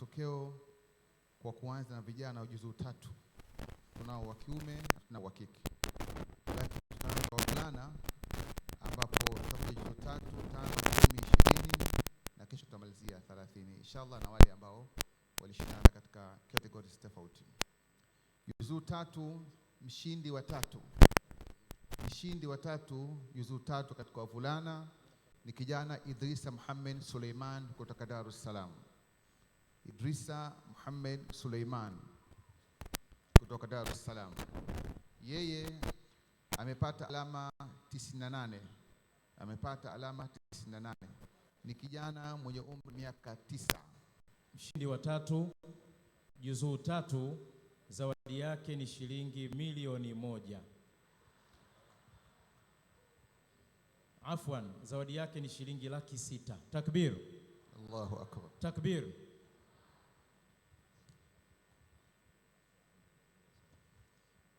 matokeo kwa kuanza na vijana wa juzuu 3. Tunao wa kiume na wa kike. Lakini tutaanza wavulana ambapo tutakuja juzuu 3, 5, 10, 20 na kesho tutamalizia 30 inshallah, na wale ambao walishindana katika categories tofauti. Juzuu 3, mshindi wa 3. Mshindi wa 3 juzuu 3 katika wavulana ni kijana Idrisa Muhammad Suleiman kutoka Dar es Salaam. Idrisa Muhammad Suleiman kutoka Dar es Salaam. Yeye amepata alama 98. Amepata alama 98. Ni kijana mwenye umri miaka 9. Mshindi wa 3 juzuu 3, zawadi yake ni shilingi milioni 1. Afwan, zawadi yake ni shilingi 600,000. Takbir. Allahu akbar. Takbir.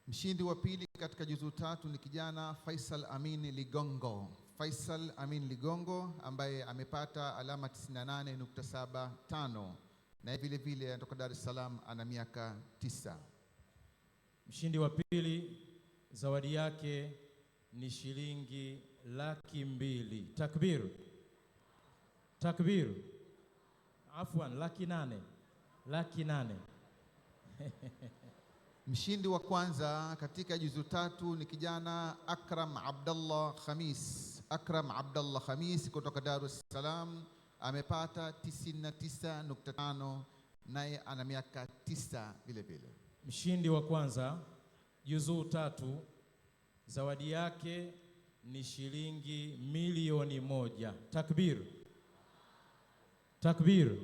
Mshindi wa pili katika juzuu 3 ni kijana Faisal Amin Ligongo. Faisal Amin Ligongo ambaye amepata alama 98.75 na vile vile anatoka Dar es Salaam, ana miaka 9. Mshindi wa pili zawadi yake ni shilingi 200,000. Takbir. Takbir. Afwan, 800,000. 800,000. Mshindi wa kwanza katika juzuu 3 ni kijana Akram Abdallah Khamis. Akram Abdallah Khamis kutoka Dar es Salaam amepata 99.5 naye ana miaka 9 vile vile. Mshindi wa kwanza juzuu 3, zawadi yake ni shilingi milioni 1. Takbir. Takbir.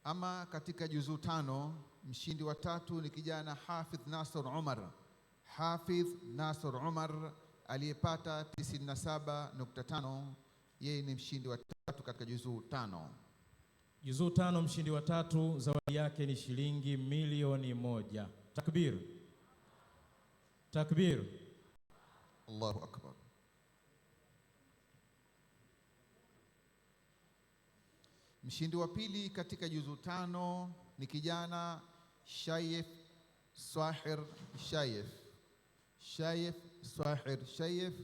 Ama katika juzuu 5, mshindi wa 3 ni kijana Hafidh Nasr Umar. Hafidh Nasr Umar aliyepata 97.5, yeye ni mshindi wa 3 katika juzuu 5. Juzuu 5, mshindi wa 3, zawadi yake ni shilingi milioni 1. Takbir. Takbir. Allahu akbar. Mshindi wa pili katika juzuu 5 ni kijana Shayef Swahir Shayef. Shayef Swahir Shayef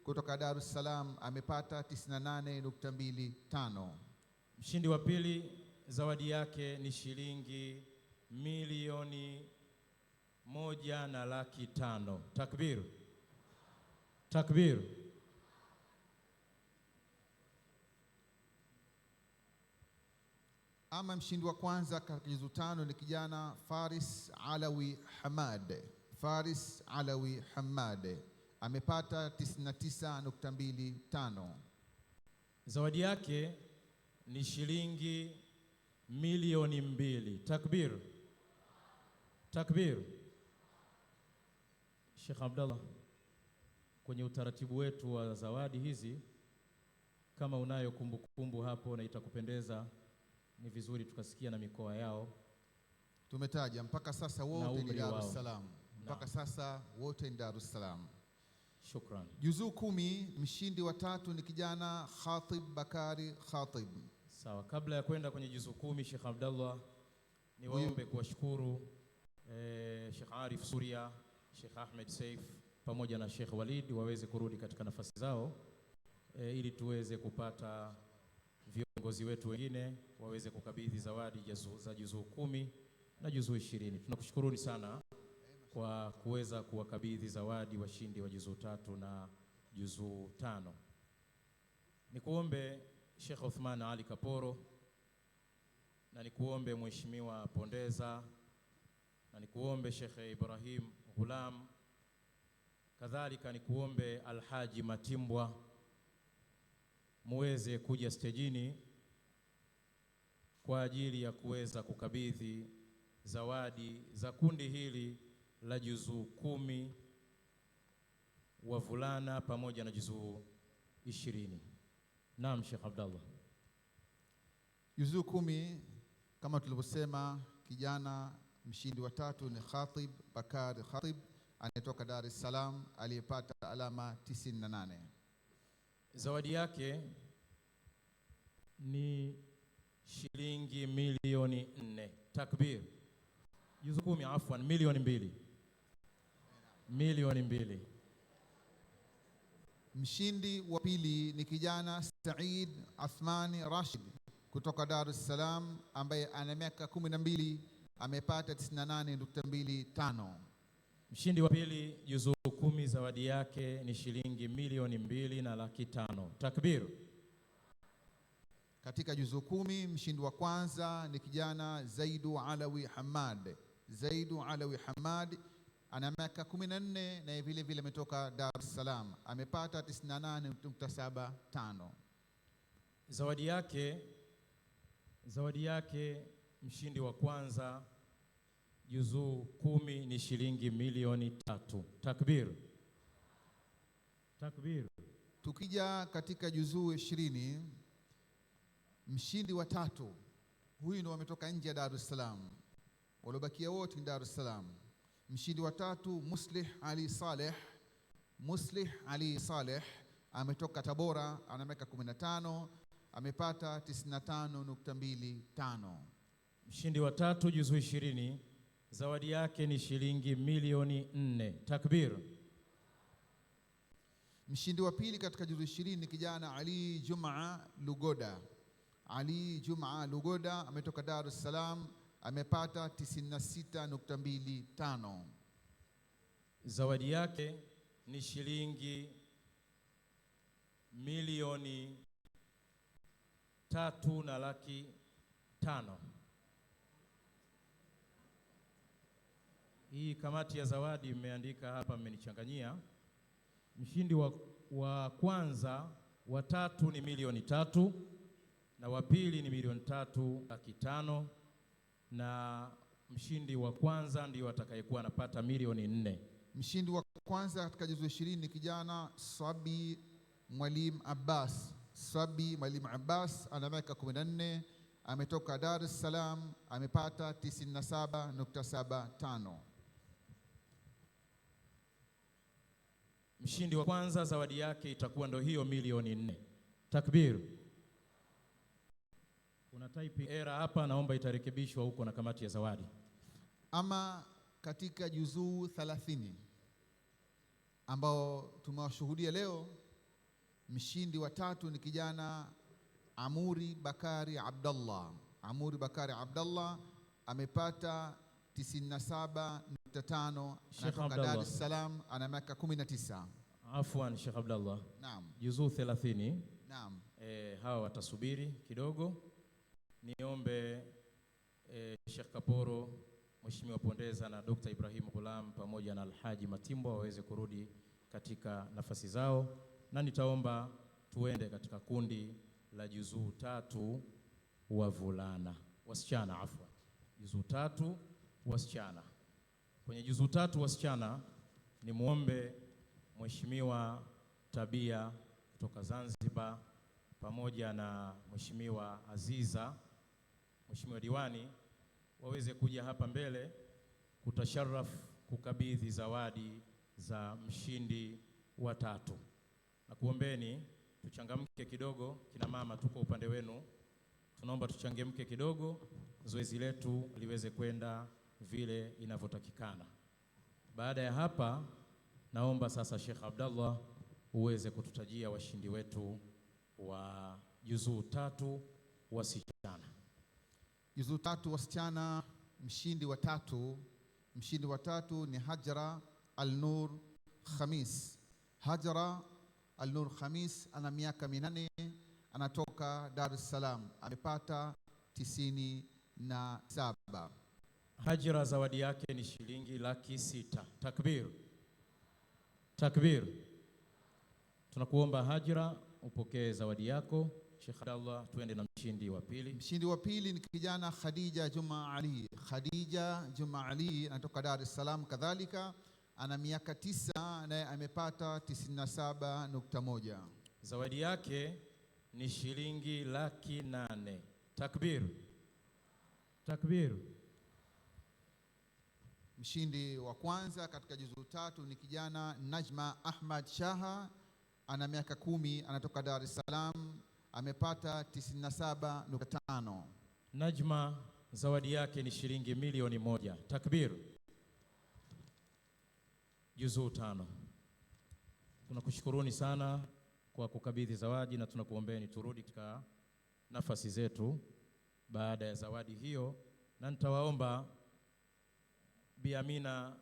kutoka Dar es Salaam amepata 98.25. Mshindi wa pili zawadi yake ni shilingi milioni 1,500,000. Takbir. Takbir. Ama mshindi wa kwanza katika juzuu 5 ni kijana Faris Alawi Hamad. Faris Alawi Hamad amepata 99.25. Zawadi yake ni shilingi milioni 2. Takbir. Takbir. Sheikh Abdallah, kwenye utaratibu wetu wa zawadi hizi, kama unayo kumbukumbu hapo na itakupendeza, ni vizuri tukasikia na mikoa yao. Tumetaja mpaka sasa wote ni Dar es Salaam. Mpaka sasa wote ni Dar es Salaam. Shukran. Juzuu 10, mshindi wa 3 ni kijana Khatib Bakari Khatib. Sawa, kabla ya kwenda kwenye juzuu 10, Sheikh Abdallah, ni waombe kuwashukuru Sheikh Arif Suria, Sheikh Ahmed Saif pamoja na Sheikh Walid waweze kurudi katika nafasi zao ili tuweze kupata viongozi wetu wengine waweze kukabidhi zawadi za juzuu 10 na juzuu 20. Tunakushukuruni sana kwa kuweza kuwakabidhi zawadi washindi wa juzuu 3 na juzuu 5. Nikuombe Sheikh Uthman Ali Kaporo, na nikuombe Mheshimiwa Pondeza, na nikuombe Sheikh Ibrahim Ghulam, kadhalika nikuombe Alhaji Matimbwa muweze kuja stejini kwa ajili ya kuweza kukabidhi zawadi za kundi hili la juzuu 10 wavulana pamoja na juzuu 20. Naam Sheikh Abdallah. Juzuu 10 kama tulivyosema, kijana mshindi wa 3 ni Khatib Bakari Khatib anayetoka Dar es Salaam aliyepata alama 98. Zawadi yake ni shilingi milioni 4. Takbir. Juzu 10, afwan, milioni 2. Milioni 2. Mshindi wa pili ni kijana Said Athmani Rashid kutoka Dar es Salaam ambaye ana miaka 12, amepata 98.25. Mshindi wa pili juzu 10, zawadi yake ni shilingi milioni 2.5. Takbir. Katika juzu 10, mshindi wa kwanza ni kijana Zaidu Alawi Hamad. Zaidu Alawi Hamad ana miaka 14 na vile vile ametoka Dar es Salaam, amepata 98.75. Zawadi yake mshindi wa kwanza juzu 10 ni shilingi milioni 3. Takbir. Takbir. Tukija katika juzuu 20, mshindi wa tatu, huyu ndio ametoka nje ya Dar es Salaam, waliobakia wote ni Dar es Salaam. Mshindi wa tatu Muslih Ali Saleh. Muslih Ali Saleh ametoka Tabora, ana miaka 15, amepata 95.25. Mshindi wa tatu juzuu 20, zawadi yake ni shilingi milioni 4. Takbir. Mshindi wa pili katika juzuu 20 ni kijana Ali Juma Lugoda. Ali Juma Lugoda ametoka Dar es Salaam, amepata 96.25. Zawadi yake ni shilingi milioni 3.5. Hii kamati ya zawadi imeandika hapa, mmenichanganyia. Mshindi wa kwanza, wa tatu ni milioni 3 na wa pili ni milioni 3.5, na mshindi wa kwanza ndio atakayekuwa anapata milioni 4. Mshindi wa kwanza katika juzuu 20 ni kijana Swabi Mwalimu Abbas. Swabi Mwalimu Abbas ana miaka 14, ametoka Dar es Salaam, amepata 97.75. Mshindi wa kwanza zawadi yake itakuwa ndio hiyo milioni 4. Takbir. Kuna type error hapa, naomba itarekebishwa huko na kamati ya zawadi. Ama katika juzuu 30 ambao tumewashuhudia leo, mshindi wa tatu ni kijana Amuri Bakari Abdallah. Amuri Bakari Abdallah amepata 97.5, anatoka Dar es Salaam, ana miaka 19. Afwan Sheikh Abdallah. Naam. Juzuu 30. Naam. Hawa watasubiri kidogo. Niombe Sheikh Kaporo, Mheshimiwa Pondeza na Dr. Ibrahim Ghulam pamoja na Alhaji Matimbo waweze kurudi katika nafasi zao, na nitaomba tuende katika kundi la juzuu 3 wavulana, wasichana afwan. Juzuu 3 wasichana. Kwenye juzuu 3 wasichana ni muombe Mheshimiwa Tabia kutoka Zanzibar pamoja na Mheshimiwa Aziza, Mheshimiwa Diwani, waweze kuja hapa mbele kutasharraf kukabidhi zawadi za mshindi wa 3. Na kuombeni tuchangamke kidogo, kina mama tuko upande wenu, tunaomba tuchangamke kidogo, zoezi letu liweze kwenda vile inavyotakikana. Baada ya hapa, naomba sasa Sheikh Abdallah uweze kututajia washindi wetu wa juzuu 3 wasichana. Juzuu 3 wasichana, mshindi wa tatu ni Hajra Al-Nur Khamis. Hajra Al-Nur Khamis ana miaka 8, anatoka Dar es Salaam, amepata 97. Hajra zawadi yake ni shilingi 600,000. Takbir. Takbir. Tunakuomba Hajra upokee zawadi yako. Sheikh Abdallah, tuende na mshindi wa pili. Mshindi wa pili ni kijana Khadija Juma Ali. Khadija Juma Ali anatoka Dar es Salaam, kadhalika ana miaka 9 naye amepata 97.1. Zawadi yake ni shilingi 800,000. Takbir. Takbir. Mshindi wa kwanza katika juzuu 3 ni kijana Najma Ahmad Shaha, ana miaka 10, anatoka Dar es Salaam, amepata 97.5. Najma zawadi yake ni shilingi milioni 1. Takbir. Juzuu 5. Tunakushukuruni sana kwa kukabidhi zawadi na tunakuombeeni turudi katika nafasi zetu baada ya zawadi hiyo, na nitawaomba Bi Amina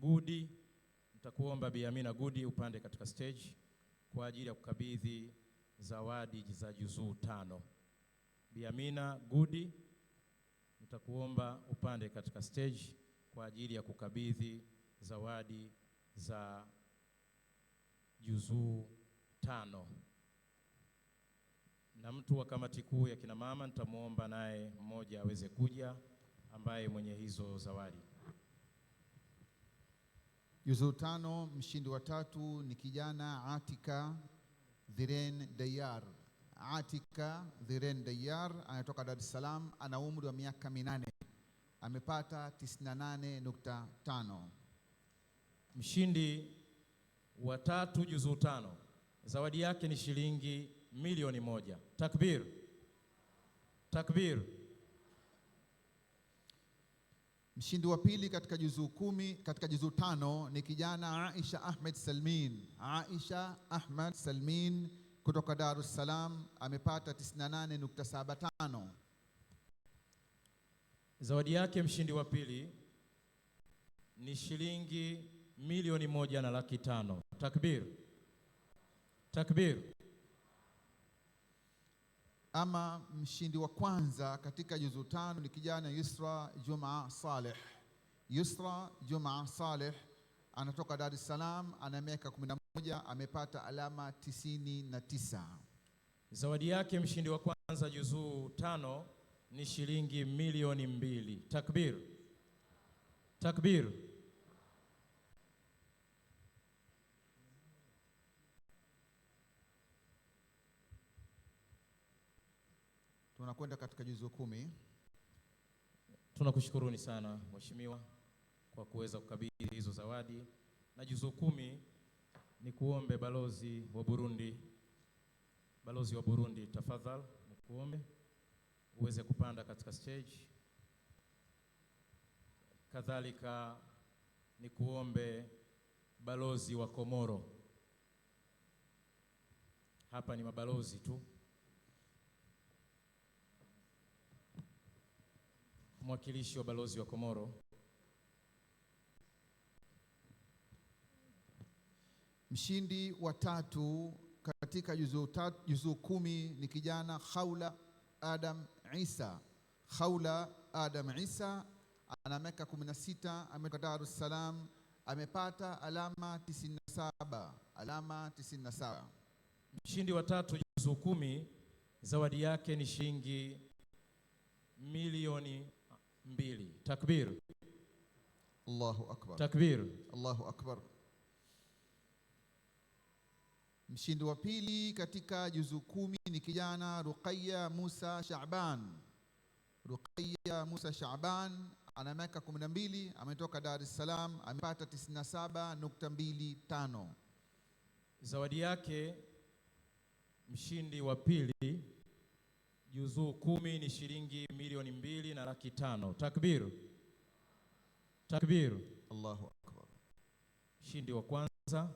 Gudi, nitakuomba Bi Amina Gudi upande katika stage kwa ajili ya kukabidhi zawadi za juzuu 5. Bi Amina Gudi, nitakuomba upande katika stage kwa ajili ya kukabidhi zawadi za juzuu 5. Na mtu wa kamati kuu ya kina mama nitamuomba naye mmoja aweze kuja ambaye mwenye hizo zawadi. Juzuu 5, mshindi wa 3 ni kijana Atika Dhiren Dayar. Atika Dhiren Dayar anatoka Dar es Salaam, ana umri wa miaka 8. Amepata 98.5. Mshindi wa 3 juzuu 5, zawadi yake ni shilingi milioni 1. Takbir. Takbir. Mshindi wa pili katika juzuu 10, katika juzuu 5 ni kijana Aisha Ahmed Salmin. Aisha Ahmed Salmin kutoka Dar es Salaam, amepata 98.75. Zawadi yake mshindi wa pili ni shilingi milioni 1.5. Takbir. Takbir. Ama mshindi wa kwanza katika juzuu 5 ni kijana Yusra Juma Saleh. Yusra Juma Saleh anatoka Dar es Salaam, ana miaka 11, amepata alama 99. Zawadi yake mshindi wa kwanza juzuu 5 ni shilingi milioni 2. Takbir. Takbir. Tunakwenda katika juzuu 10. Tunakushukuruni sana mheshimiwa kwa kuweza kukabidhi hizo zawadi. Na juzuu 10 ni kuombe balozi wa Burundi. Balozi wa Burundi, tafadhali nikuombe uweze kupanda katika stage. Kadhalika ni kuombe balozi wa Komoro. Hapa ni mabalozi tu. Mwakilishi wa balozi wa Komoro. Mshindi wa 3 katika juzuu 10 ni kijana Khawla Adam Isa. Khawla Adam Isa ana miaka 16, ametoka Dar es Salaam, amepata alama 97. Alama 97. Mshindi wa 3 juzuu 10, zawadi yake ni shilingi milioni 2. Takbir. Allahu akbar. Takbir. Allahu akbar. Mshindi wa pili katika juzuu 10 ni kijana Ruqayya Musa Shaaban. Ruqayya Musa Shaaban ana miaka 12, ametoka Dar es Salaam, amepata 97.25. Zawadi yake mshindi wa pili juzuu 10 ni shilingi milioni 2.5. Takbir. Takbir. Allahu akbar. Mshindi wa kwanza.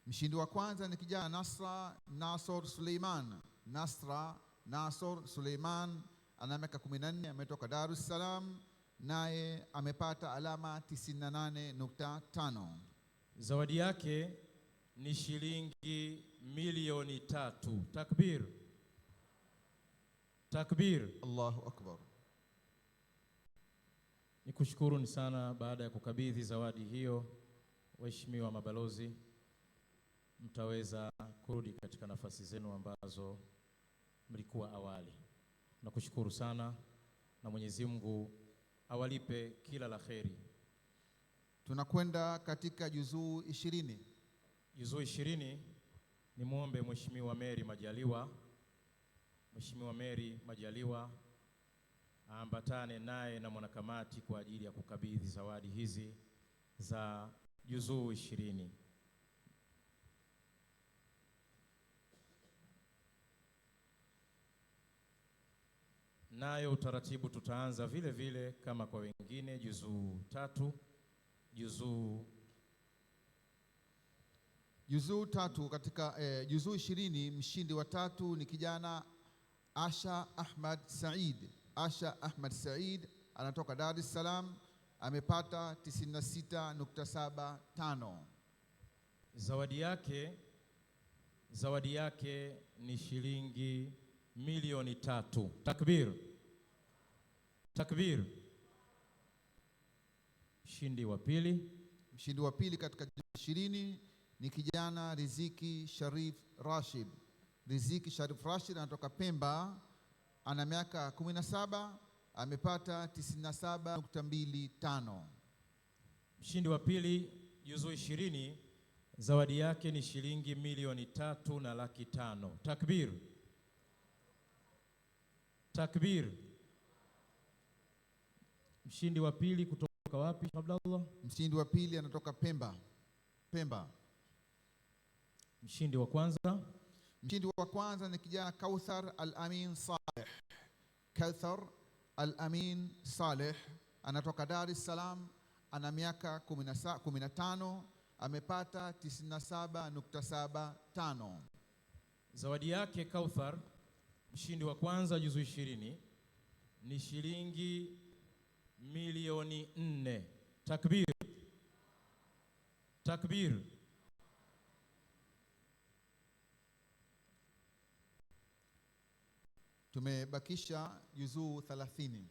Mshindi wa kwanza ni kijana Nasra Nasor Suleiman. Nasra Nasor Suleiman ana miaka 14, ametoka Dar es Salaam, naye amepata alama 98.5. Zawadi yake ni shilingi milioni 3. Takbir. Takbir. Allahu akbar. Nikushukuruni sana. Baada ya kukabidhi zawadi hiyo, waheshimiwa mabalozi, mtaweza kurudi katika nafasi zenu ambazo mlikuwa awali. Nakushukuru sana na Mwenyezi Mungu awalipe kila la kheri. Tunakwenda katika juzuu 20. Juzuu 20 ni muombe Mheshimiwa Mary Majaliwa. Mheshimiwa Mary Majaliwa aambatane naye na mwanakamati kwa ajili ya kukabidhi zawadi hizi za juzuu 20. nayo utaratibu tutaanza vile vile kama kwa wengine, juzuu 3, juzuu 3 katika juzuu 20. Mshindi wa 3 ni kijana Asha Ahmad Said. Asha Ahmad Said anatoka Dar es Salaam, amepata 96.75. Zawadi yake ni shilingi milioni 3. Takbir, takbir. Mshindi wa pili katika 20 ni kijana Riziki Sharif Rashid. Riziki Sharif Rashid anatoka Pemba, ana miaka 17, amepata 97.25. Mshindi wa pili juzuu 20, zawadi yake ni shilingi milioni 3,500,000. Takbir, takbir. Mshindi wa pili kutoka wapi, Abdallah? Mshindi wa pili anatoka Pemba. Mshindi wa kwanza ni kijana Kauthar Al-Amin Saleh. Kauthar Al-Amin Saleh anatoka Dar es Salaam, ana miaka 15, amepata 97.75. Zawadi yake Kauthar, mshindi wa kwanza juzuu 20, ni shilingi milioni 4. Takbir, takbir. Tumebakisha juzuu 30.